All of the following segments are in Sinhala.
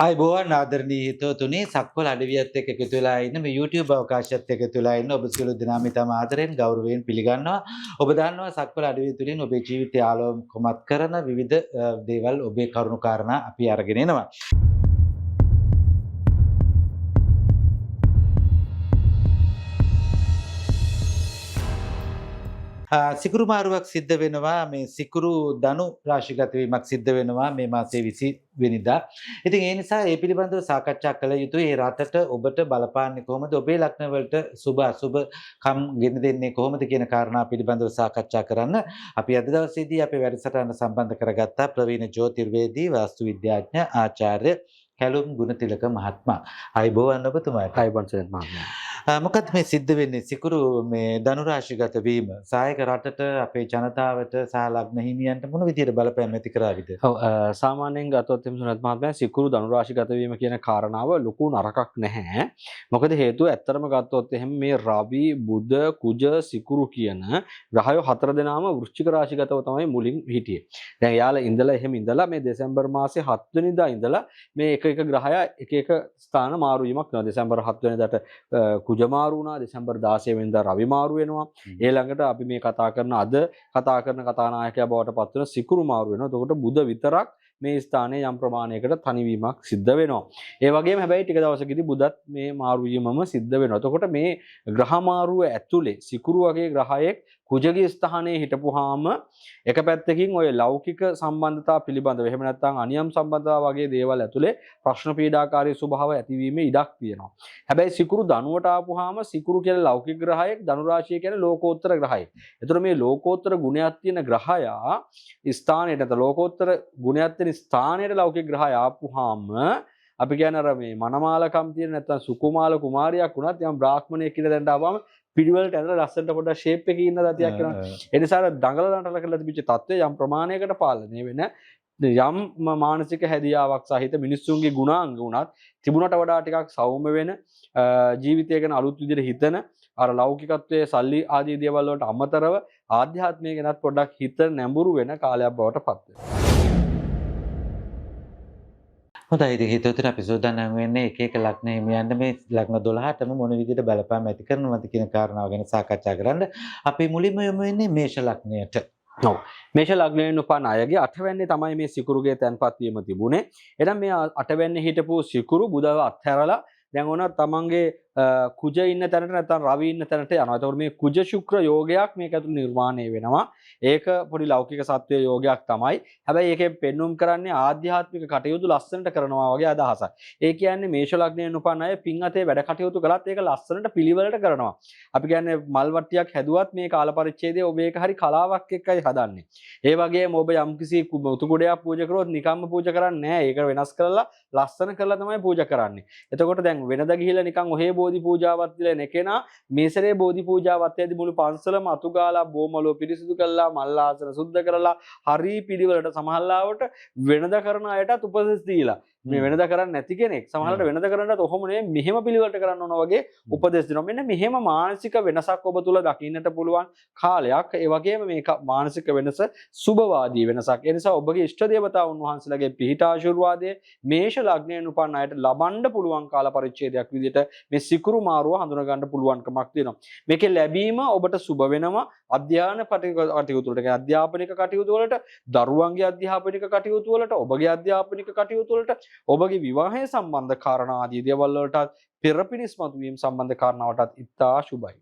ආයුබෝවන් ආදරණීය හිතවතුනි සක්වල අඩවියත් එක්ක එකතු වෙලා ඉන්න මේ YouTube අවකාශයත් එක්ක එකතු වෙලා ඉන්න ඔබ සියලු දෙනාම ඉතාම ආදරෙන් ගෞරවයෙන් පිළිගන්නවා. ඔබ දන්නවා සක්වල අඩවිය තුලින් ඔබේ ජීවිතය ආලෝකමත් කරන විවිධ දේවල් ඔබේ කරුණු කාරණා අපි අරගෙන එනවා. සිකුරු මාරුවක් සිද්ධ වෙනවා මේ සිකුරු දනු රාශිගත වීමක් සිද්ධ වෙනවා මේ මාසයේ 20 වෙනිදා. ඉතින් ඒ නිසා ඒ පිළිබඳව සාකච්ඡා කළ යුතුයි. ඒ රටට ඔබට බලපාන්නේ කොහොමද? ඔබේ ලග්න වලට සුබ අසුබ කම් ගෙන දෙන්නේ කොහොමද කියන කාරණා පිළිබඳව සාකච්ඡා කරන්න අපි අද දවසේදී අපේ වැඩසටහන සම්බන්ධ කරගත්තා ප්‍රවීණ ජ්‍යොතිර්වේදී වාස්තු විද්‍යාඥ ආචාර්ය කැලුම් ගුණතිලක මහත්මයා. අයබෝවන් ඔබතුමාට. අයබෝවන් සරත් මහත්මයා. මොකද මේ සිද්ධ වෙන්නේ සිකුරු මේ ධනු රාශිගත වීම සායක රටට අපේ ජනතාවට සහ ලග්න හිමියන්ට මොන විදිහට බලපෑම් ඇති කරාවිද? ඔව් සාමාන්‍යයෙන් ගත්තොත් එම් සරත් මහත්මයා සිකුරු ධනු රාශිගත වීම කියන කාරණාව ලොකු නරකක් නැහැ. මොකද හේතුව ඇත්තටම ගත්තොත් එහෙම මේ රවි බුධ කුජ සිකුරු කියන ග්‍රහයෝ හතර දෙනාම වෘශ්චික රාශිගතව තමයි මුලින් හිටියේ. දැන් යාලා ඉඳලා එහෙම ඉඳලා මේ දෙසැම්බර් මාසේ 7 වෙනිදා ඉඳලා මේ එක ග්‍රහය එක ස්ථාන මාරු වීමක් වෙනවා. දෙසැම්බර් 7 වෙනිදාට කුජ මාරු වුණා. දෙසැම්බර් 16 වෙනිදා රවි මාරු වෙනවා. ඊළඟට අපි මේ කතා කරන කතානායකයා බවට පත් වෙන සිකුරු මාරු වෙනවා. එතකොට බුධ විතරක් මේ ස්ථානයේ යම් ප්‍රමාණයකට තනිවීමක් සිද්ධ වෙනවා. ඒ වගේම හැබැයි ටික දවසකදී බුධත් මේ මාරු වීමම සිද්ධ වෙනවා. එතකොට මේ ග්‍රහ මාරුව ඇතුලේ සිකුරු වගේ ග්‍රහයෙක් කුජගේ ස්ථානයේ හිටපුවාම එක පැත්තකින් ඔය ලෞකික සම්බන්ධතා පිළිබඳව එහෙම නැත්නම් අනියම් සම්බන්ධතා වගේ දේවල් ඇතුලේ ප්‍රශ්න පීඩාකාරී ස්වභාව ඇතිවීමේ ඉඩක් තියෙනවා. හැබැයි සිකුරු ධනුවට ආපුවාම සිකුරු කියලා ලෞකික ග්‍රහයෙක් ධනු රාශිය කියන්නේ ලෝකෝත්තර ග්‍රහයෙක්. ඒතර මේ ලෝකෝත්තර ගුණයක් තියෙන ග්‍රහයා ස්ථානයට නැත්නම් ලෝකෝත්තර ගුණයක් තියෙන ස්ථානයට ලෞකික ග්‍රහය ආපුවාම අපි කියන අර මේ මනමාලකම් තියෙන නැත්නම් සුකුමාල කුමාරියක් වුණත් යම් බ්‍රාහ්මණයෙක් කියලා දැන් ආවම පිළිවෙලට ඇඳලා ලස්සනට පොඩ්ඩක් ෂේප් එකේ ඉන්න දතියක් වෙනවා. ඒ නිසා දඟලනට කරලා තිබිච්ච තත්ත්වය යම් ප්‍රමාණයකට පාලනය වෙන යම් මානසික හැදියාවක් සහිත මිනිස්සුන්ගේ ගුණාංග උනත් තිබුණට වඩා ටිකක් සෞම්‍ය වෙන ජීවිතය ගැන අලුත් විදිහට හිතන අර ලෞකිකත්වයේ සල්ලි ආදී දේවල් වලට අමතරව ආධ්‍යාත්මය ගැනත් පොඩ්ඩක් හිත නැඹුරු වෙන කාලයක් බවට පත් වෙනවා. හොඳයි ඉතින් හිතවතුනි අපි සූදානම් වෙන්නේ එක එක ලග්න හිමියන්ට මේ ලග්න 12ටම මොන විදිහට බලපෑම් ඇති කරනවද කියන කාරණාව ගැන සාකච්ඡා කරන්න. අපි මුලින්ම යමු වෙන්නේ මේෂ ලග්නයට. ඔව්. මේෂ ලග්නයෙන් උපන් අයගේ 8 වෙන්නේ තමයි මේ සිකුරුගේ තැන්පත් වීම තිබුණේ. එහෙනම් මේ 8 වෙන්නේ හිටපු සිකුරු බුධව අත්හැරලා දැන් ඕන තමන්ගේ කුජ ඉන්න තැනට නැත්නම් රවි ඉන්න තැනට යනවා. එතකොට මේ කුජ ශුක්‍ර යෝගයක් මේක ඇතුළේ නිර්මාණය වෙනවා. ඒක පොඩි ලෞකික සත්වයේ යෝගයක් තමයි. හැබැයි ඒකෙන් පෙන්눔 කරන්නේ ආධ්‍යාත්මික කටයුතු ලස්සනට කරනවා වගේ අදහසක්. ඒ කියන්නේ මේෂ ලග්නයෙන් උපන් අය පින් අතේ වැඩ කටයුතු කළත් ඒක ලස්සනට පිළිවෙලට කරනවා. අපි කියන්නේ මල් වට්ටියක් හැදුවත් මේ කාල පරිච්ඡේදයේ ඔබ ඒක හරි කලාවක් එක්කයි හදන්නේ. ඒ වගේම ඔබ යම්කිසි මුතු කුඩයක් පූජා කරොත් නිකම්ම පූජා කරන්නේ නැහැ. ඒක වෙනස් කරලා ලස්සන කරලා තමයි පූජා කරන්නේ. එතකොට දැන් වෙනදා ගිහිල්ලා නිකන් ඔහේ බෝධි පූජාවත් දිලා නෙකෙනා මේසරේ බෝධි පූජාවත් යදී මුළු පන්සලම අතු ගාලා බොමලෝ පිරිසිදු කළා මල් ආසන සුද්ධ කරලා හරි පිළිවෙලට සමහරලාවට වෙනදා කරන අයටත් උපදෙස් දීලා මේ වෙනදා කරන්නේ නැති කෙනෙක් සමහරවිට වෙනදා කරන්නත් ඔහොම නෙමෙයි මෙහෙම පිළිවෙලට කරන්න ඕන වගේ උපදෙස් දෙනවා. මෙන්න මෙහෙම මානසික වෙනසක් ඔබ තුල දකින්නට පුළුවන් කාලයක්. ඒ වගේම මේ මානසික වෙනස සුබවාදී වෙනසක්. ඒ නිසා ඔබගේ ඉෂ්ට දේවතාවුන් වහන්සේලාගේ පිහිට ආශිර්වාදය මේෂ ලග්නයෙන් උපන් අයට ලබන්න පුළුවන් කාල පරිච්ඡේදයක් විදිහට මේ සිකුරු මාරුව හඳුනා ගන්න පුළුවන්කමක් තියෙනවා. මේකේ ලැබීම ඔබට සුබ වෙනවා. අධ්‍යාපන කටයුතු වලට අධ්‍යාපනික කටයුතු වලට දරුවන්ගේ අධ්‍යාපනික කටයුතු වලට ඔබගේ අධ්‍යාපනික කටයුතු වලට ඔබගේ විවාහය සම්බන්ධ කාරණා ආදී දේවල් වලට පෙරපිනිස් මතුවීම සම්බන්ධ කාරණාවටත් ඉතා සුබයි.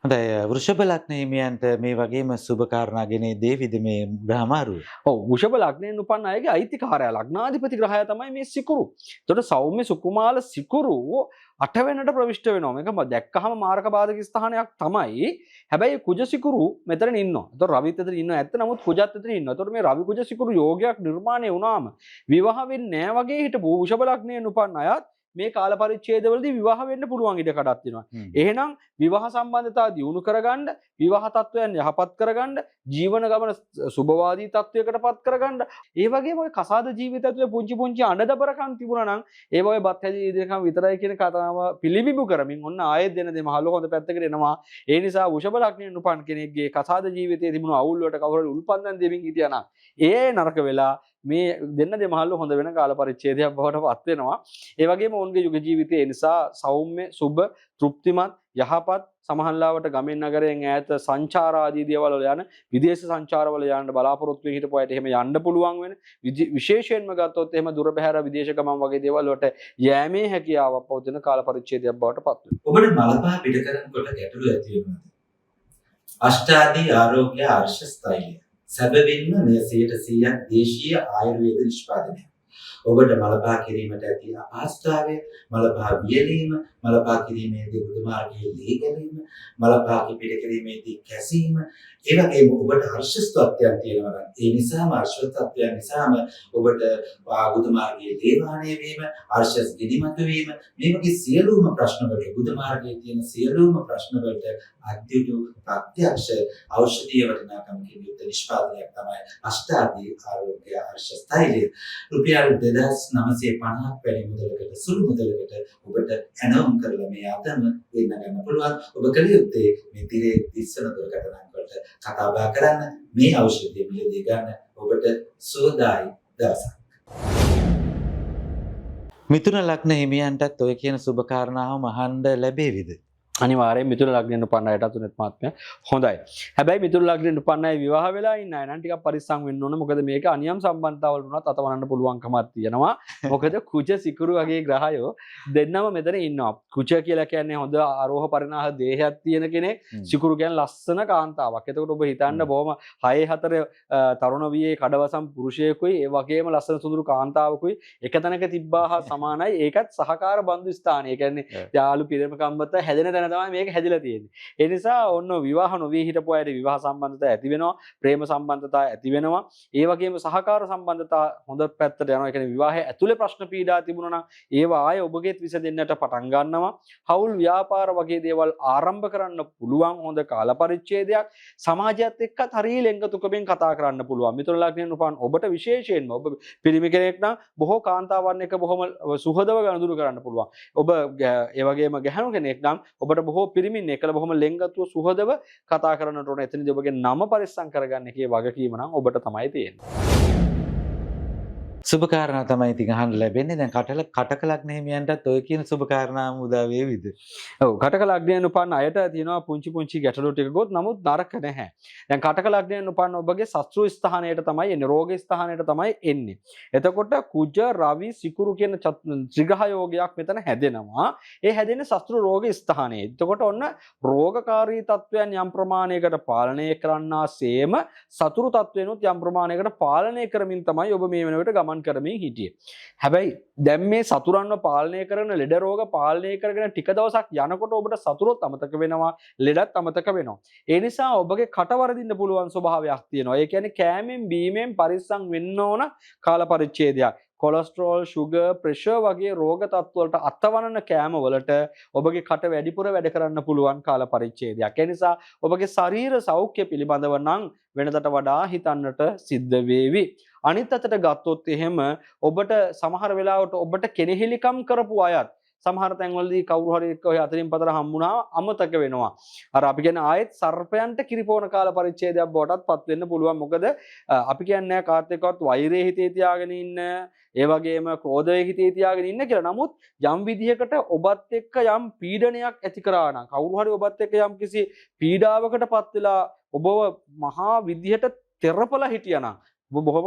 හොඳයි වෘෂභ ලග්න හිමියන්ට මේ වගේම සුබ කාරණා ගෙන දේවිද මේ ග්‍රහ මාරුව? ඔව් වෘෂභ ලග්නයෙන් උපන් අයගේ අයිතිකාරය ලග්නාධිපති ග්‍රහය තමයි මේ සිකුරු. එතකොට සෞම්‍ය සුකුමාල සිකුරු 8 වෙනිට ප්‍රවිෂ්ඨ වෙනවා. මේක දැක්කහම මාරක බාධක ස්ථානයක් තමයි. හැබැයි කුජ සිකුරු මෙතන ඉන්නවා. එතකොට රවිත් එතන ඉන්නවා. ඇත්ත නමුත් කුජත් එතන ඉන්නවා. එතකොට මේ රවි කුජ සිකුරු යෝගයක් නිර්මාණය වුණාම විවාහ වෙන්නේ නැහැ වගේ හිටපු වෘෂභ ලග්නයෙන් උපන් අයත් මේ කාල පරිච්ඡේදවලදී විවාහ වෙන්න පුළුවන් ඉඩ කඩක් තියෙනවා. එහෙනම් විවාහ සම්බන්ධතා දියුණු කරගන්න, විවාහ තත්වයන් යහපත් කරගන්න, ජීවන ගමන සුබවාදී තත්වයකටපත් කරගන්න, ඒ වගේම ඔය කසාද ජීවිතය තුළ පුංචි අඬදබරකම් තිබුණා නම් ඒ වගේ බත් හැදී ඉදිරියකම් විතරයි කියන කතාව පිළිබිඹු කරමින් ඔන්න ආයෙත් දෙන දෙමහල හොඳ පැත්තකට එනවා. ඒ නිසා වෘෂභ ලග්නයෙන් උපන් කෙනෙක්ගේ කසාද ජීවිතයේ තිබුණු අවුල් වලට කවුරු උල්පන්දම් දෙමින් හිටියා නම් ඒ නරක වෙලා මේ දෙන්න දෙමහල්ලු හොඳ වෙන කාල පරිච්ඡේදයක් බවට පත් වෙනවා. ඒ වගේම ඔවුන්ගේ යුග ජීවිතය ඒ නිසා සෞම්‍ය, සුබ, තෘප්තිමත්, යහපත් සමහරලාවට ගමෙන් නගරයෙන් ඈත සංචාර ආදී දේවල් වල යන විදේශ සංචාරවල යන්න බලාපොරොත්තු වෙන හිටපු අයට එහෙම යන්න පුළුවන් වෙන විශේෂයෙන්ම ගත්තොත් එහෙම දුර බැහැර විදේශ ගමන් වගේ දේවල් වලට යෑමේ හැකියාවක් පවතින කාල පරිච්ඡේදයක් බවට පත් වෙනවා. ඔබට මලපහ පිට කරනකොට ගැටලු ඇති වෙනවද? අෂ්ටාදී ආරෝග්‍ය ආර්ශ ස්ථෛර්ය. සැබවින්ම මේ 100% දේශීය ආයුර්වේද නිෂ්පාදනයක්. ඔබට මලපහ කිරීමට ඇති අපහසුතාවය, මලපහ වියලීම, මලපහ කිරීමේදී බුදු මාර්ගයේ ලී ගැනීම, මලපහ පිට කිරීමේදී කැසීම, ඒ වගේම ඔබට අර්ශස් තත්ත්වයන් තියෙනවා නම් ඒ නිසාම අර්ශස් තත්ත්වයන් නිසාම ඔබට බුදු මාර්ගයේ දේවාණය වීම, අර්ශස් දිදිමතු වීම, මේ වගේ සියලුම ප්‍රශ්න වලට බුදු මාර්ගයේ තියෙන සියලුම ප්‍රශ්න වලට අද්විතු ප්‍රත්‍යක්ෂ ඖෂධීය වටිනාකමකින් යුක්ත නිෂ්පාදනයක් තමයි අෂ්ටාදී ආරෝග්‍ය ආර්ශ ස්ථෛර්ය. රුපියල් 2950ක් වැඩි මුදලකට සුළු මුදලකට ඔබට ඇනවුම් කරලා මේ අතම වෙන්න ගන්න පුළුවන්. ඔබ කල යුත්තේ මේ තිරේ දිස්සන දුරකථන අංකවලට කතා බහ කරන්න, මේ ඖෂධය මිලදී ගන්න. ඔබට සුවදායි දවසක්. මිථුන ලග්න හිමියන්ටත් ඔය කියන සුබ කාරණාව මහන්න ලැබෙවිද? අනිවාර්යෙන් මිථුන ලග්නෙන් උපන්න අයටත් උනත් මාත්මය හොඳයි. හැබැයි මිථුන ලග්නෙන් උපන්න අය විවාහ වෙලා ඉන්න අය නම් ටිකක් පරිස්සම් වෙන්න ඕන. මොකද මේක අනියම් සම්බන්ධතාවල වුණත් අතවරන්න පුළුවන්කමක් තියෙනවා. මොකද කුජ සිකුරු වගේ ග්‍රහයෝ දෙන්නම මෙතන ඉන්නවා. කුජ කියලා කියන්නේ හොඳ ආරෝහ පරිණාහ දේහයක් තියෙන කෙනෙක්. සිකුරු කියන්නේ ලස්සන කාන්තාවක්. එතකොට ඔබ හිතන්න බොහොම 6-4 තරුණ වියේ කඩවසම් පුරුෂයෙකුයි ඒ වගේම ලස්සන සුඳුරු කාන්තාවකුයි එක තැනක තිබ්බා හා සමානයි. ඒකත් සහකාර බන්දු ස්ථානය. ඒ කියන්නේ යාළු පිරිමකම්බත හැදෙන තැන තමයි මේක හැදිලා තියෙන්නේ. ඒ නිසා ඔන්න විවාහ නොවී හිටපු අයට විවාහ සම්බන්ධතා ඇති වෙනවා, ප්‍රේම සම්බන්ධතා ඇති වෙනවා. ඒ වගේම සහකාර සම්බන්ධතා හොඳ පැත්තට යනවා. ඒ කියන්නේ විවාහයේ ඇතුලේ ප්‍රශ්න පීඩා තිබුණා නම් ඒවා ආයේ ඔබගේත් විසඳෙන්නට පටන් ගන්නවා. හවුල් ව්‍යාපාර වගේ දේවල් ආරම්භ කරන්න පුළුවන් හොඳ කාල පරිච්ඡේදයක්. සමාජයත් එක්කත් හරිය ලෙන්ගතුකමින් කතා කරන්න පුළුවන්. මිථුන ලග්නයෙන් උපන් ඔබට විශේෂයෙන්ම ඔබ පිරිමි කෙනෙක් නම් බොහෝ කාන්තාවන් එක්ක බොහොම සුහදව ගනුදෙනු කරන්න පුළුවන්. ඔබ ඒ වගේම ගැහැණු කෙනෙක් නම් ඔබට බොහෝ පිරිමින් එකල බොහොම ලෙන්ගතුව සුහදව කතා කරන්නට ඕන. එතනදී ඔබගේ නම පරිස්සම් කරගන්න එකේ වගකීම නම් ඔබට තමයි තියෙන්නේ. සුබ කාරණා තමයි ඉතින් අහන්න ලැබෙන්නේ. දැන් කටක ලග්න හිමියන්ටත් ඔය කියන සුබ කාරණාම උදා වේවිද? ඔව් කටක ලග්නයෙන් උපන්න අයට තියෙනවා පුංචි පුංචි ගැටලු ටිකකුත්. නමුත් නරක නැහැ. දැන් කටක ලග්නයෙන් උපන්න ඔබගේ ශත්‍රු ස්ථානයට තමයි එන්නේ. රෝග ස්ථානයට තමයි එන්නේ. එතකොට කුජ රවි සිකුරු කියන ත්‍රිග්‍රහ යෝගයක් මෙතන හැදෙනවා. ඒ හැදෙන්නේ ශත්‍රු රෝග ස්ථානයේ. එතකොට ඔන්න රෝගකාරී තත්වයන් යම් ප්‍රමාණයකට පාලනය කරන්නාseම සතුරු තත්වයන්ුත් යම් ප්‍රමාණයකට පාලනය කරමින් තමයි ඔබ මේ වෙනකොට ගමන් කරමින් හිටියේ. හැබැයි දැන් මේ සතුරන්ව පාලනය කරන ලෙඩ රෝග පාලනය කරගෙන ටික දවසක් යනකොට ඔබට සතුරොත් අමතක වෙනවා, ලෙඩත් අමතක වෙනවා. ඒ නිසා ඔබගේ කට වරදින්න පුළුවන් ස්වභාවයක් තියෙනවා. ඒ කියන්නේ කෑමෙන් බීමෙන් පරිස්සම් වෙන්න ඕන කාල පරිච්ඡේදයක්. කොලෙස්ටරෝල්, සුගර්, ප්‍රෙෂර් වගේ රෝග තත්ත්ව වලට අතවනන කෑම වලට ඔබගේ කට වැඩිපුර වැඩ කරන්න පුළුවන් කාල පරිච්ඡේදයක්. ඒ නිසා ඔබගේ ශරීර සෞඛ්‍ය පිළිබඳව නම් වෙනදට වඩා හිතන්නට සිද්ධ වේවි. අනිත් අතට ගත්තොත් එහෙම ඔබට සමහර වෙලාවට ඔබට කෙනෙහිලිකම් කරපු අයත් සමහර තැන්වලදී කවුරු හරි එක්ක ඔය අතරින් පතර හම්බුණා අමතක වෙනවා. අර අපි කියන්නේ ආයෙත් සර්පයන්ට කිරිපෝන කාල පරිච්ඡේදයක් බවටත් පත් වෙන්න පුළුවන්. මොකද අපි කියන්නේ කාත් එක්කවත් වෛරය හිතේ තියාගෙන ඉන්න, ඒ වගේම ක්‍රෝධය හිතේ තියාගෙන ඉන්න කියලා. නමුත් යම් විදිහකට ඔබත් එක්ක යම් පීඩනයක් ඇති කරා නම්, කවුරු හරි ඔබත් එක්ක යම් කිසි පීඩාවකට පත් වෙලා ඔබව මහා විදිහට තෙරපලා හිටියානම් ඔබ බොහොම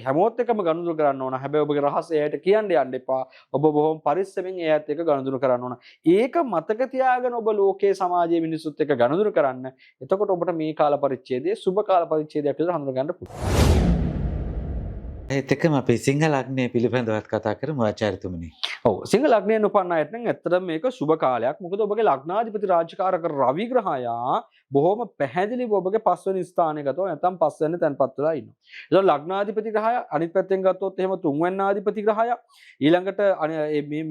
හැමෝත් එක්කම ගනුදෙනු කරන්න ඕන. හැබැයි ඔබගේ රහසය එයාට කියන්න යන්න එපා. ඔබ බොහොම පරිස්සමෙන් එයාත් එක්ක ගනුදෙනු කරන්න ඕන. ඒක මතක තියාගෙන ඔබ ලෝකයේ සමාජයේ මිනිස්සුත් එක්ක ගනුදෙනු කරන්න. එතකොට ඔබට මේ කාල පරිච්ඡේදයේ සුබ කාල පරිච්ඡේදයක් විදිහට හඳුනා ගන්න පුළුවන්. ඒත් එක්කම අපි සිංහ ලග්නය පිළිබඳවත් කතා කරමු ආචාර්යතුමනි. ඔව් සිංහ ලග්නයෙන් උපන්න අයට නම් ඇත්තටම මේක සුබ කාලයක්. මොකද ඔබගේ ලග්නාධිපති රාජකාරක රවි ග්‍රහයා බොහොම පැහැදිලිව ඔබගේ 5 වෙනි ස්ථානයේ ගතව නැත්නම් 5 වෙනි තැන්පත් වෙලා ඉන්නවා. ඒතකොට ලග්නාධිපති ග්‍රහය අනිත් පැත්තෙන් ගත්තොත් එහෙම 3 වෙනි ආධිපති ග්‍රහය ඊළඟට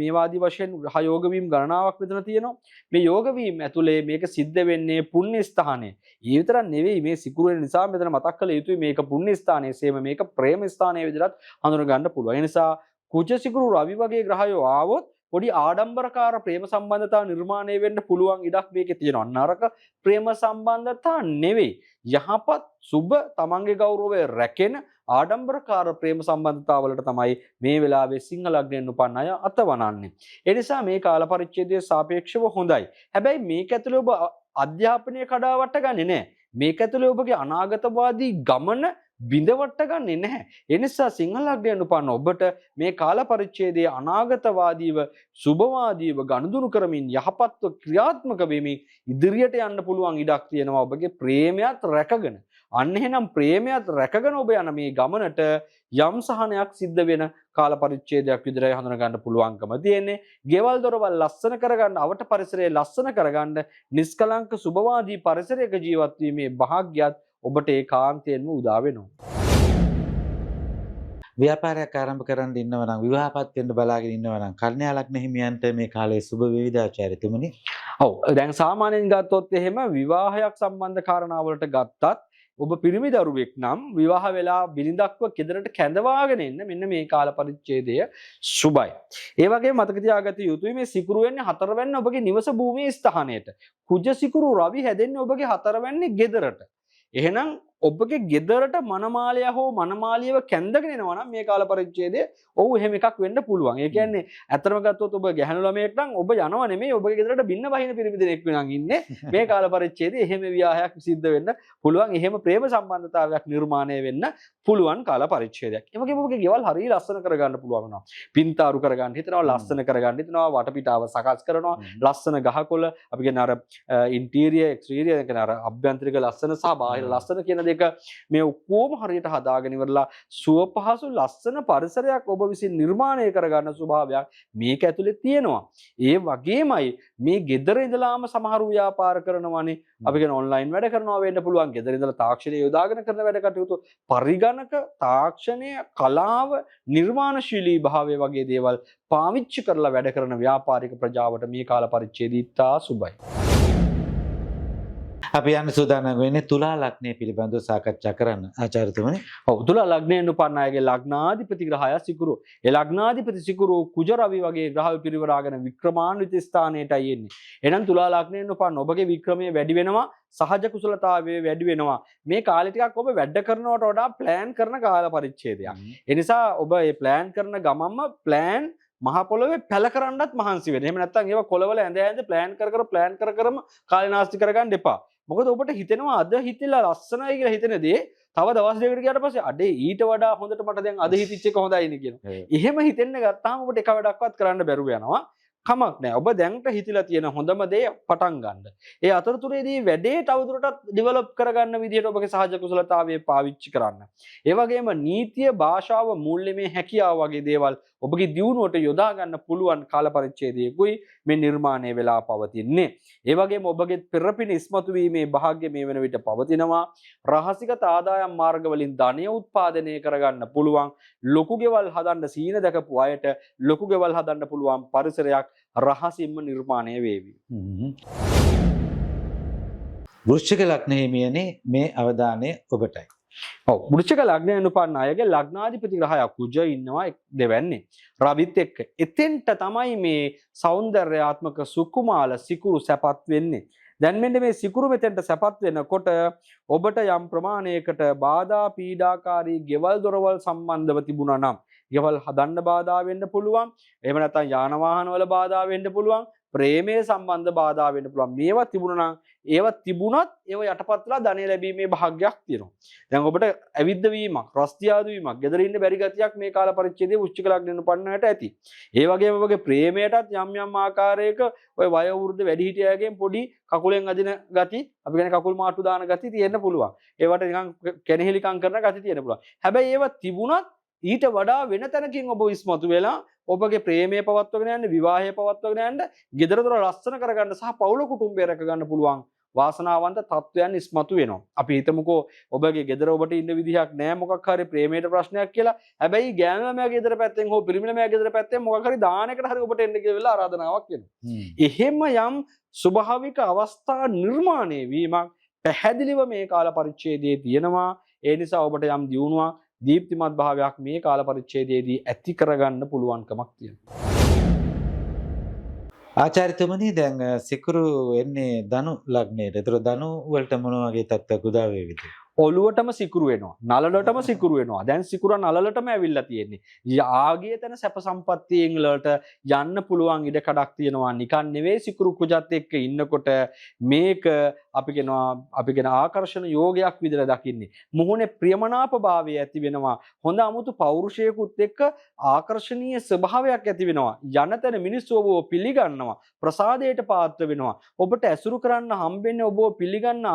මේ වාදී වශයෙන් ග්‍රහ යෝග වීම ගණනාවක් මෙතන තියෙනවා. මේ යෝග වීම ඇතුලේ මේක සිද්ධ වෙන්නේ පුණ්‍ය ස්ථානයේ. ඒ විතරක් නෙවෙයි මේ සිකුරු වෙන නිසා මෙතන මතක් කළ යුතුයි මේක පුණ්‍ය ස්ථානයේ සේම මේක ප්‍රේම ස්ථානයේ විදිහට හඳුන ගන්න පුළුවන්. ඒ නිසා කුජ සිකුරු රවි වගේ ග්‍රහයෝ ආවොත් පොඩි ආඩම්බරකාර ප්‍රේම සම්බන්ධතා නිර්මාණය වෙන්න පුළුවන් ඉඩක් මේකේ තියෙනවා. නරක ප්‍රේම සම්බන්ධතා නෙවෙයි. යහපත් සුබ තමන්ගේ ගෞරවය රැකෙන ආඩම්බරකාර ප්‍රේම සම්බන්ධතාවලට තමයි මේ වෙලාවේ සිංහ ලග්නයෙන් උපන් අය අතවනන්නේ. ඒ නිසා මේ කාල පරිච්ඡේදයේ සාපේක්ෂව හොඳයි. හැබැයි මේක ඇතුලේ ඔබ අධ්‍යාපනය කඩාවට ගන්නේ නැහැ. මේක ඇතුලේ ඔබගේ අනාගතවාදී ගමන බිඳවට ගන්නේ නැහැ. ඒ නිසා සිංහ ලග්නයෙන් උපන් ඔබට මේ කාල පරිච්ඡේදයේ අනාගතවාදීව සුබවාදීව ගනුදෙනු කරමින් යහපත්ව ක්‍රියාත්මක වෙමින් ඉදිරියට යන්න පුළුවන් ඉඩක් තියෙනවා ඔබගේ ප්‍රේමයත් රැකගෙන. අන්න එහෙනම් ප්‍රේමයත් රැකගෙන ඔබ යන මේ ගමනට යම් සහනයක් සිද්ධ වෙන කාල පරිච්ඡේදයක් විතරයි හඳුනා ගන්න පුළුවන්කම තියෙන්නේ. ගෙවල් දොරවල් ලස්සන කරගන්න, අවට පරිසරය ලස්සන කරගන්න, නිස්කලංක සුබවාදී පරිසරයක ජීවත් වීමේ වාසනාවත් ඔබට ඒකාන්තයෙන්ම උදා වෙනවා. ව්‍යාපාරයක් ආරම්භ කරන්න ඉන්නව නම් විවාහපත් වෙන්න බලාගෙන ඉන්නව නම් කන්‍යා ලග්න හිමියන්ට මේ කාලේ සුබ වේවිදාචාරිතුමනි. ඔව් දැන් සාමාන්‍යයෙන් ගත්තොත් එහෙම විවාහයක් සම්බන්ධ කාරණාවලට ගත්තත් ඔබ පිරිමි දරුවෙක් නම් විවාහ වෙලා බිරිඳක්ව ගෙදරට කැඳවාගෙන එන්න මෙන්න මේ කාල පරිච්ඡේදය සුබයි. ඒ වගේම මතක තියාගත යුතුයි මේ සිකුරු වෙන්නේ 4 වෙනි ඔබගේ නිවස භූමියේ ස්ථානයට. කුජ සිකුරු රවි හැදෙන්නේ ඔබගේ 4 වෙනි ගෙදරට. එහෙනම් ඔබගේ ගෙදරට මනමාලය හෝ මනමාලියව කැඳගෙන එනවා නම් මේ කාල පරිච්ඡේදයේ ඔව් එහෙම එකක් වෙන්න පුළුවන්. ඒ කියන්නේ ඇත්තටම ගත්තොත් ඔබ ගැහණු ළමයෙක් නම් ඔබ යනව නෙමෙයි ඔබගේ ගෙදරට බින්න බහින පිරිමි දෙනෙක් වෙනන් ඉන්නේ. මේ කාල පරිච්ඡේදයේ එහෙම විවාහයක් සිද්ධ වෙන්න පුළුවන්. එහෙම ප්‍රේම සම්බන්ධතාවයක් නිර්මාණය වෙන්න පුළුවන් කාල පරිච්ඡේදයක්. ඒ වගේම ඔබගේ ගෙවල් හරිය ලස්සන කරගන්න පුළුවන් වෙනවා. පින්තාරු කරගන්න හිතනවා, ලස්සන කරගන්න හිතනවා, වටපිටාව සකස් කරනවා, ලස්සන ගහකොළ අපි කියන අර ඉන්ටීරියර් එක්ස්ටීරියර් කියන අර අභ්‍යන්තරික ලස්සන සහ බාහිර ලස්සන කියන දෙක මේ ඔක්කොම හරියට හදාගෙන ඉවරලා සුව පහසු ලස්සන පරිසරයක් ඔබ විසින් නිර්මාණය කරගන්න ස්වභාවයක් මේක ඇතුලේ තියෙනවා. ඒ වගේමයි මේ ගෙදර ඉඳලාම සමහර ව්‍යාපාර කරනවානේ. අපි කියන ඔන්ලයින් වැඩ කරනවා වෙන්න පුළුවන්. ගෙදර ඉඳලා තාක්ෂණය යොදාගෙන කරන වැඩ කටයුතු, පරිගණක, තාක්ෂණය, කලාව, නිර්මාණශීලී භාවය වගේ දේවල් පාවිච්චි කරලා වැඩ කරන ව්‍යාපාරික ප්‍රජාවට මේ කාල පරිච්ඡේදය ඉතා සුබයි. අපි යන්න සූදානම් වෙන්නේ තුලා ලග්නය පිළිබඳව සාකච්ඡා කරන්න. ආචාර්යතුමනි. ඔව් තුලා ලග්නයෙන් උපන් අයගේ ලග්නාධිපති ග්‍රහය සිකුරු. ඒ ලග්නාධිපති සිකුරු කුජ රවි වගේ ග්‍රහ පිරිවරාගෙන වික්‍රමාන්විත ස්ථානයටයි එන්නේ. එහෙනම් තුලා ලග්නයෙන් උපන් ඔබගේ වික්‍රමයේ වැඩි වෙනවා, සහජ කුසලතාවයේ වැඩි වෙනවා. මේ කාලේ ටිකක් ඔබ වැඩ කරනවට වඩා ප්ලෑන් කරන කාල පරිච්ඡේදයක්. ඒ නිසා ඔබ මේ ප්ලෑන් කරන ගමන්ම ප්ලෑන් මහ පොළොවේ පැල කරන්නත් මහන්සි වෙන්න. එහෙම නැත්නම් ඒවා කොළවල ඇඳ ප්ලෑන් කර කරම කාලේ නාස්ති කරගන්න එපා. මොකද ඔබට හිතෙනවා අද හිතලා ලස්සනයි කියලා හිතන දේ තව දවස් දෙකකට ගියාට පස්සේ අඩේ ඊට වඩා හොඳට මට දැන් අද හිතිච්ච එක හොඳයිනේ කියනවා. එහෙම හිතෙන්න ගත්තාම ඔබට එක වැඩක්වත් කරන්න බැරුව යනවා. කමක් නැහැ. ඔබ දැන්ට හිතලා තියෙන හොඳම දේ පටන් ගන්න. ඒ අතරතුරේදී වැඩේ තවදුරටත් ඩෙවලොප් කරගන්න විදිහට ඔබගේ සහජ කුසලතාවය පාවිච්චි කරන්න. ඒ වගේම නීතිය, භාෂාව, මූල්‍යමය හැකියාව වගේ දේවල් ඔබගේ දියුණුවට යොදා ගන්න පුළුවන් කාල පරිච්ඡේදයකයි මේ නිර්මාණය වෙලා පවතින්නේ. ඒ වගේම ඔබගේ පෙරපින ඉස්මතු වීමේ වාසනාව මේ වෙන විට පවතිනවා. රහසිගත ආදායම් මාර්ග වලින් ධනය උත්පාදනය කරගන්න පුළුවන්. ලොකු ගෙවල් හදන්න සීන දැකපු අයට ලොකු ගෙවල් හදන්න පුළුවන් පරිසරයක් රහසින්ම නිර්මාණය වේවි. වෘශ්චික ලග්න හිමියනේ මේ අවධානය ඔබටයි. ඔව් වෘශ්චික ලග්නයෙන් උපන් අයගේ ලග්නාධිපති ග්‍රහය කුජ ඉන්නවා දෙවන්නේ රවිත් එක්ක. එතෙන්ට තමයි මේ సౌందర్యාත්මක සුකුමාල සිකුරු සැපත් වෙන්නේ. දැන් මෙන්න මේ සිකුරු මෙතෙන්ට සැපත් වෙනකොට ඔබට යම් ප්‍රමාණයකට බාධා පීඩාකාරී ගෙවල් දොරවල් සම්බන්ධව තිබුණා නම් ගෙවල් හදන්න බාධා වෙන්න පුළුවන්. එහෙම නැත්නම් යාන වාහන වල බාධා වෙන්න පුළුවන්. ප්‍රේමයේ සම්බන්ධ බාධා වෙන්න පුළුවන්. මේවා තිබුණා නම් ඒවා තිබුණත් ඒව යටපත්ලා ධනෙ ලැබීමේ භාග්යක් තියෙනවා. දැන් ඔබට ඇවිද්ද වීමක්, රස්තියාදු වීමක්, ගෙදර ඉන්න බැරි ගතියක් මේ කාල පරිච්ඡේදයේ වෘශ්චික ලග්නෙන් උපන්නට ඇති. ඒ වගේම ඔබගේ ප්‍රේමයටත් යම් යම් ආකාරයක ඔය වයෝ වෘද්ධ වැඩිහිටියගෙන් පොඩි කකුලෙන් අදින ගති, අපි කියන්නේ කකුල් මාට්ටු දාන ගති තියෙන්න පුළුවන්. ඒවට නිකන් කැනහිලිකම් කරන ගති තියෙන්න පුළුවන්. හැබැයි ඒවා තිබුණත් ඊට වඩා වෙන තැනකින් ඔබ ඉස්මතු වෙලා ඔබගේ ප්‍රේමය පවත්වගෙන යන්න, විවාහය පවත්වගෙන යන්න, ගෙදර දොර ලස්සන කරගන්න සහ පවුල කුටුම්බය රැක ගන්න පුළුවන් වාසනාවන්ත තත්වයන් ඉස්මතු වෙනවා. අපි හිතමුකෝ ඔබගේ ගෙදර ඔබට ඉන්න විදිහක් නැහැ, මොකක් හරි ප්‍රේමයට ප්‍රශ්නයක් කියලා. හැබැයි ගෑනු ළමයා ගෙදර පැත්තෙන් හෝ පිරිමි ළමයා ගෙදර පැත්තෙන් මොකක් හරි දානයකට හරි ඔබට එන්න කියලා ආරාධනාවක් එනවා. එහෙම යම් ස්වභාවික අවස්ථා නිර්මාණය වීමක් පැහැදිලිව මේ කාල පරිච්ඡේදයේ තියෙනවා. ඒ නිසා ඔබට යම් දියුණුවක්, දීප්තිමත් භාවයක් මේ කාල පරිච්ඡේදයේදී ඇති කරගන්න පුළුවන්කමක් තියෙනවා. ආචාර්යතුමනි දැන් සිකුරු එන්නේ ධනු ලග්නයට. ඒතර ධනු වලට මොන වගේ තත්ත්වයක් උදා වේවිද? ඔළුවටම සිකුරු වෙනවා. නළලටම සිකුරු වෙනවා. දැන් සිකුර නළලටම ඇවිල්ලා තියෙන්නේ. යාගේ තන සැප සම්පත්තියෙන් වලට යන්න පුළුවන් ඉඩ කඩක් තියෙනවා. නිකන් නෙවෙයි සිකුරු කුජත් එක්ක ඉන්නකොට මේක අපි කියන ආකර්ෂණ යෝගයක් විදිහට දකින්නේ. මොහොනේ ප්‍රියමනාප භාවය ඇති වෙනවා. හොඳ අමුතු පෞරුෂයකුත් එක්ක ආකර්ෂණීය ස්වභාවයක් ඇති වෙනවා. යනතන මිනිස්සු ඔබව පිළිගන්නවා. ප්‍රසාදයට පාත්‍ර වෙනවා. ඔබට ඇසුරු කරන්න හම්බෙන්නේ ඔබව පිළිගන්න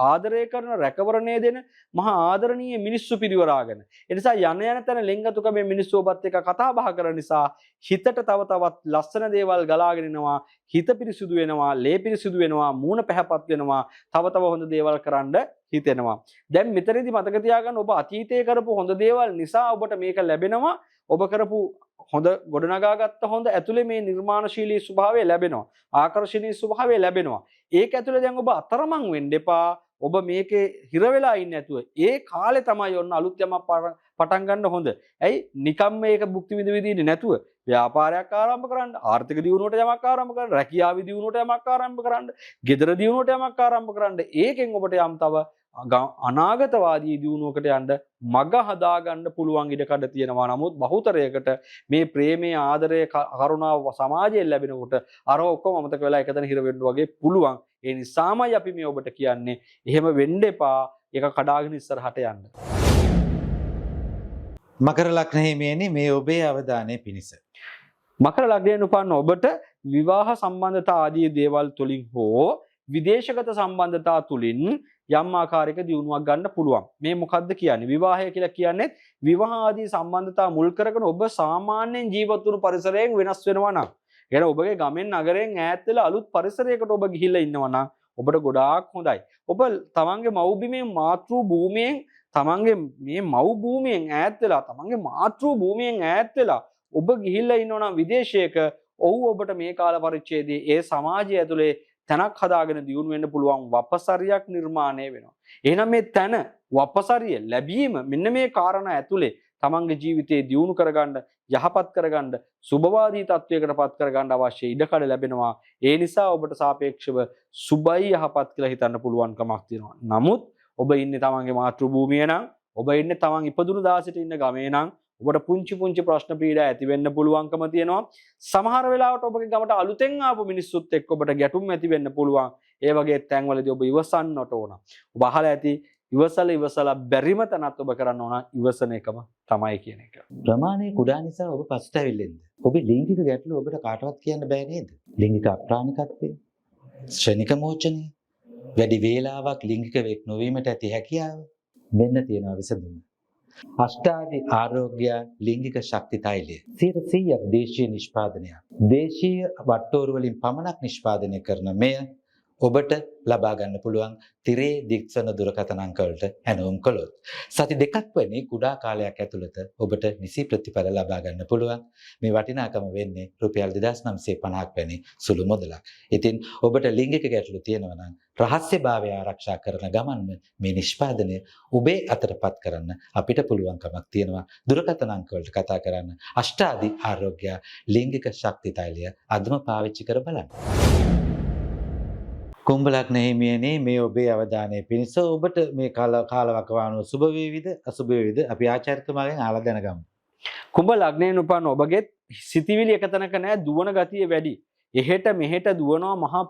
ආදරය කරන රැකවරණය දෙන මහා ආදරණීය මිනිස්සු පිරිවරාගෙන. ඒ නිසා යන තැන ලෙන්ගතුක මේ මිනිස්සු ඔබත් එක්ක කතා බහ කරන නිසා හිතට තව තවත් ලස්සන දේවල් ගලාගෙන එනවා. හිත පිරිසුදු වෙනවා, ලේ පිරිසුදු වෙනවා, මූණ පැහැපත් වෙනවා, තව තව හොඳ දේවල් කරන්න හිතෙනවා. දැන් මෙතනදී මතක තියාගන්න ඔබ අතීතයේ කරපු හොඳ දේවල් නිසා ඔබට මේක ලැබෙනවා. ඔබ කරපු හොඳ ගොඩනගාගත්ත හොඳ ඇතුලේ මේ නිර්මාණශීලී ස්වභාවය ලැබෙනවා. ආකර්ෂණීය ස්වභාවය ලැබෙනවා. ඒක ඇතුලේ දැන් ඔබ අතරමං වෙන්න එපා. ඔබ මේකේ හිර වෙලා ඉන්නේ නැතුව ඒ කාලේ තමයි ඔන්න අලුත් යමක් පටන් ගන්න හොඳ. ඇයි නිකම් මේක භුක්ති විඳින්නේ නැතුව ව්‍යාපාරයක් ආරම්භ කරන්න, ආර්ථික දියුණුවට යමක් ආරම්භ කරන්න, රැකියාව දියුණුවට යමක් ආරම්භ කරන්න, ගෙදර දියුණුවට යමක් ආරම්භ කරන්න. ඒකෙන් ඔබට යම් තව අනාගතවාදී දියුණුවකට යන්න මග හදාගන්න පුළුවන් ඉඩකඩ තියෙනවා. නමුත් බහුතරයකට මේ ප්‍රේමයේ ආදරය කරුණාව සමාජයෙන් ලැබෙනකොට අර ඔක්කොම අමතක වෙලා එකතන හිර වෙන්න වගේ පුළුවන්. ඒ නිසාමයි අපි මේ ඔබට කියන්නේ එහෙම වෙන්න එපා. ඒක කඩාගෙන ඉස්සරහට යන්න. මකර ලග්නෙහිමියනි මේ ඔබේ අවධානය පිණිස. මකර ලග්නයෙන් උපන්න ඔබට විවාහ සම්බන්ධතා ආදී දේවල් තුලින් හෝ විදේශගත සම්බන්ධතා තුලින් යම් ආකාරයක දියුණුවක් ගන්න පුළුවන්. මේ මොකද්ද කියන්නේ? විවාහය කියලා කියන්නේ විවාහ ආදී සම්බන්ධතා මුල් කරගෙන ඔබ සාමාන්‍යයෙන් ජීවත් වුණු පරිසරයෙන් වෙනස් වෙනවා නම්, يعني ඔබගේ ගමෙන් නගරයෙන් ඈත් වෙලා අලුත් පරිසරයකට ඔබ ගිහිල්ලා ඉන්නවා නම් ඔබට ගොඩාක් හොඳයි. ඔබ තමන්ගේ මව්බිමෙන් මාතෘ භූමියෙන් තමන්ගේ මේ මව් භූමියෙන් ඈත් වෙලා තමන්ගේ මාතෘ භූමියෙන් ඈත් වෙලා ඔබ ගිහිල්ලා ඉන්නවා නම් විදේශයක, ඔව් ඔබට මේ කාල පරිච්ඡේදයේ ඒ සමාජය ඇතුලේ තැනක් හදාගෙන දියුණු වෙන්න පුළුවන් වපසරියක් නිර්මාණය වෙනවා. එහෙනම් මේ තැන වපසරිය ලැබීම මෙන්න මේ කාරණා ඇතුලේ තමන්ගේ ජීවිතේ දියුණු කරගන්න, යහපත් කරගන්න, සුබවාදී තත්වයකටපත් කරගන්න අවශ්‍ය ඉඩකඩ ලැබෙනවා. ඒ නිසා ඔබට සාපේක්ෂව සුබයි යහපත් කියලා හිතන්න පුළුවන්කමක් තියෙනවා. නමුත් ඔබ ඉන්නේ තමන්ගේ මාතෘ භූමිය නම්, ඔබ ඉන්නේ තමන් ඉපදුණු දාසෙට ඉන්න ගමේ නම් ඔබට පුංචි ප්‍රශ්න පීඩා ඇති වෙන්න පුළුවන්කම තියෙනවා. සමහර වෙලාවට ඔබගේ ගමට අලුතෙන් ආපු මිනිස්සුත් එක්ක ඔබට ගැටුම් ඇති වෙන්න පුළුවන්. ඒ වගේ තැන්වලදී ඔබ ඉවසන්නට ඕන. ඔබ අහලා ඇති ඉවසලා බැරිම තැනත් ඔබ කරන්න ඕන ඉවසන එකම තමයි කියන එක. ප්‍රමාණය කුඩා නිසා ඔබ පසුතැවිල්ලෙන්ද? ඔබේ ලිංගික ගැටලු ඔබට කාටවත් කියන්න බෑ නේද? ලිංගික අප්‍රාණිකත්වය, ශ්‍රේණික මෝචනය, වැඩි වේලාවක් ලිංගික වෙක් නොවීමට ඇති හැකියාව මෙන්න තියෙනවා විසඳුම. අෂ්ටාදි ආරෝග්‍ය ලිංගික ශක්ති තෛලය 100% දේශීය නිෂ්පාදනයක්. දේශීය වට්ටෝරු වලින් පමණක් නිෂ්පාදනය කරන මෙය ඔබට ලබා ගන්න පුළුවන් තිරේ දික්සන දුරකථන අංක වලට හැනවුම් කළොත්. සති දෙකක් වැනි කුඩා කාලයක් ඇතුළත ඔබට නිසි ප්‍රතිඵල ලබා ගන්න පුළුවන්. මේ වටිනාකම වෙන්නේ රුපියල් 2950ක් වැනි සුළු මුදලක්. ඉතින් ඔබට ලිංගික ගැටලු තියෙනවා නම් රහස්‍යභාවය ආරක්ෂා කරන ගමන්ම මේ නිෂ්පාදනය ඔබේ අතටපත් කරන්න අපිට පුළුවන්කමක් තියෙනවා. දුරකථන අංක වලට කතා කරන්න. අෂ්ටාදි ආරෝග්‍ය ලිංගික ශක්ති තෛලය අදම පාවිච්චි කර බලන්න. කුම්භ ලග්නෙහිමියනි මේ ඔබේ අවධානය පිණිස ඔබට මේ කාලවකවානුව සුබ වේවිද අසුබ වේවිද අපි ආචාර්යතුමාගෙන් අහලා දැනගමු. කුම්භ ලග්නයෙන් උපන්න ඔබගේ සිතිවිලි එකතැනක නැහැ, දුවන ගතිය වැඩි. එහෙට මෙහෙට දුවනවා, මහා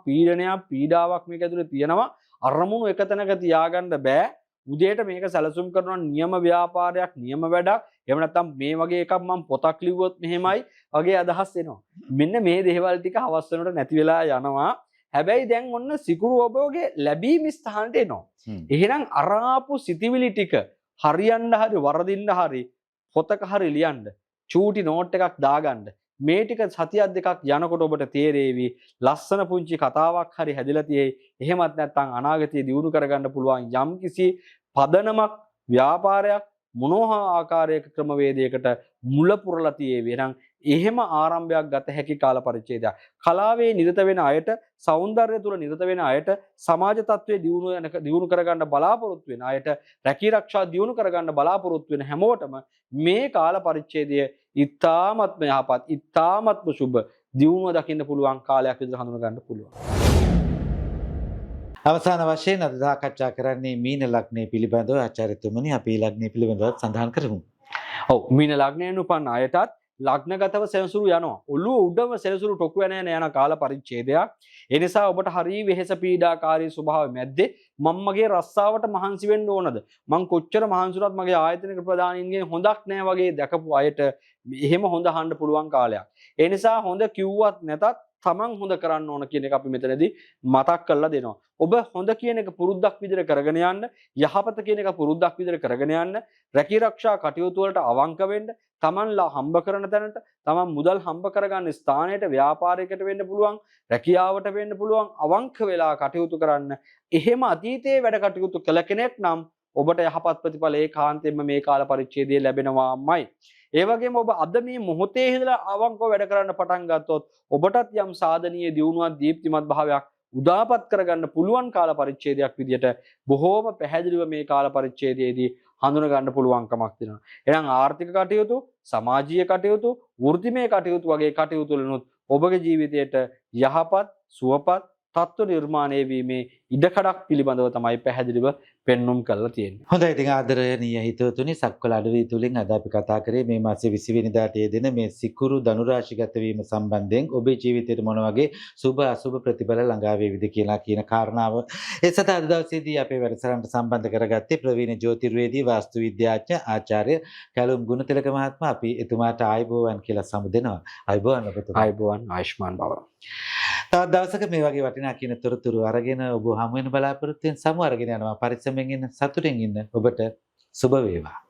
පීඩාවක් මේක ඇතුලේ තියෙනවා. අරමුණු එකතැනක තියාගන්න බෑ. උදේට මේක සැලසුම් කරනවා නියම ව්‍යාපාරයක්, නියම වැඩක්. එහෙම නැත්නම් මේ වගේ එකක් මම පොතක් ලිව්වොත් මෙහෙමයි වගේ අදහස් එනවා. මෙන්න මේ දේවල් ටික හවස් වෙනකොට නැති වෙලා යනවා. හැබැයි දැන් ඔන්න සිකුරු ඔබගේ ලැබීම් ස්ථානට එනවා. එහෙනම් අරාපු සිතිවිලි ටික හරියන්න හරි වරදින්න හරි පොතක හරි ලියන්න, චූටි නෝට් එකක් දාගන්න. මේ ටික සතියක් දෙකක් යනකොට ඔබට තේරෙවි ලස්සන පුංචි කතාවක් හරි හැදිලා තියෙයි. එහෙමත් නැත්නම් අනාගතයේ දියුණු කරගන්න පුළුවන් යම් කිසි පදනමක්, ව්‍යාපාරයක්, මොනවා ආකාරයක ක්‍රමවේදයකට මුල පුරලා තියෙවි. එහෙනම් එහෙම ආරම්භයක් ගත හැකි කාල පරිච්ඡේදයක්. කලාවේ නිරත වෙන අයට, සෞන්දර්යය තුල නිරත වෙන අයට, සමාජ තත්ත්වයේ දියුණු කරගන්න බලාපොරොත්තු වෙන අයට, රැකී ආරක්ෂා දියුණු කරගන්න බලාපොරොත්තු වෙන හැමෝටම මේ කාල පරිච්ඡේදය ඉතාමත්ම යහපත්, ඉතාමත්ම සුබ, දියුණුව දකින්න පුළුවන් කාලයක් විතර හඳුන ගන්න පුළුවන්. අවසාන වශයෙන් අද සාකච්ඡා කරන්නේ මීන ලග්නය පිළිබඳව ආචාර්යතුමනි අපි ලග්නය පිළිබඳව සඳහන් කරමු. ඔව් මීන ලග්නයෙන් උපන් අයටත් ලග්නගතව සෙනසුරු යනවා. ඔළුව උඩම සෙනසුරු ටොකු යන කාල පරිච්ඡේදයක්. ඒ නිසා ඔබට හරිය වෙහෙස පීඩාකාරී ස්වභාවය මැද්දේ මම මගේ රස්සාවට මහන්සි වෙන්න ඕනද? මං කොච්චර මහන්සිුණත් මගේ ආයතනික ප්‍රධානීන්ගෙන් හොඳක් නැහැ වගේ දැකපු අයට එහෙම හොඳ අහන්න පුළුවන් කාලයක්. ඒ නිසා හොඳ කිව්වත් නැතත් තමන් හොඳ කරන්න ඕන කියන එක අපි මෙතනදී මතක් කරලා දෙනවා. ඔබ හොඳ කියන එක පුරුද්දක් විදිහට කරගෙන යන්න, යහපත කියන එක පුරුද්දක් විදිහට කරගෙන යන්න, රැකී ආරක්ෂා කටයුතු වලට අවංක වෙන්න, තමන්ලා හම්බ කරන තැනට, තමන් මුදල් හම්බ කරගන්න ස්ථානයට, ව්‍යාපාරයකට වෙන්න පුළුවන්, රැකියාවට වෙන්න පුළුවන්, අවංක වෙලා කටයුතු කරන්න. එහෙම අතීතයේ වැඩ කටයුතු කළ කෙනෙක් නම් ඔබට යහපත් ප්‍රතිඵල ඒකාන්තයෙන්ම මේ කාල පරිච්ඡේදයේ ලැබෙනවාමයි. ඒ වගේම ඔබ අද මේ මොහොතේ ඉඳලා අවංකව වැඩ කරන්න පටන් ගත්තොත් ඔබටත් යම් සාධනීය දියුණුවක් දීප්තිමත් භාවයක් උදාපත් කරගන්න පුළුවන් කාල පරිච්ඡේදයක් විදිහට බොහෝම පැහැදිලිව මේ කාල පරිච්ඡේදයේදී හඳුන ගන්න පුළුවන්කමක් තියෙනවා. එහෙනම් ආර්ථික කටයුතු, සමාජීය කටයුතු, වෘත්තිමය කටයුතු වගේ කටයුතු වලනොත් ඔබගේ ජීවිතයට යහපත්, සුවපත් තත්ත්ව නිර්මාණය වීමේ ඉඩකඩක් පිළිබඳව තමයි පැහැදිලිව පෙන්눔 කරලා තියෙන්නේ. හොඳයි ඉතින් ආදරණීය හිතවතුනි සක්වල අඩවිය තුලින් අද අපි කතා කරේ මේ මාසේ 20 වෙනිදාට යෙදෙන මේ සිකුරු ධනු රාශිගත වීම සම්බන්ධයෙන් ඔබේ ජීවිතයට මොන වගේ සුබ අසුබ ප්‍රතිඵල ළඟා වේවිද කියලා කියන කාරණාව. ඒ සත අද දවසේදී අපේ වැඩසටහනට සම්බන්ධ කරගත්තේ ප්‍රවීණ ජ්‍යොතිර්වේදී වාස්තු විද්‍යාඥ ආචාර්ය කැලුම් ගුණතිලක මහත්මයා. අපි එතුමාට ආයුබෝවන් කියලා සමුදෙනවා. ආයුබෝවන් ඔබතුමා. ආයුබෝවන් ආයුෂ්මාන් බව. තවත් දවසක මේ වගේ වටිනා කියන තොරතුරු අරගෙන ඔබ හමු වෙන බලාපොරොත්තු වෙන සමු අරගෙන යනවා. පරිස්සමෙන් ඉන්න, සතුටින් ඉන්න. ඔබට සුබ වේවා.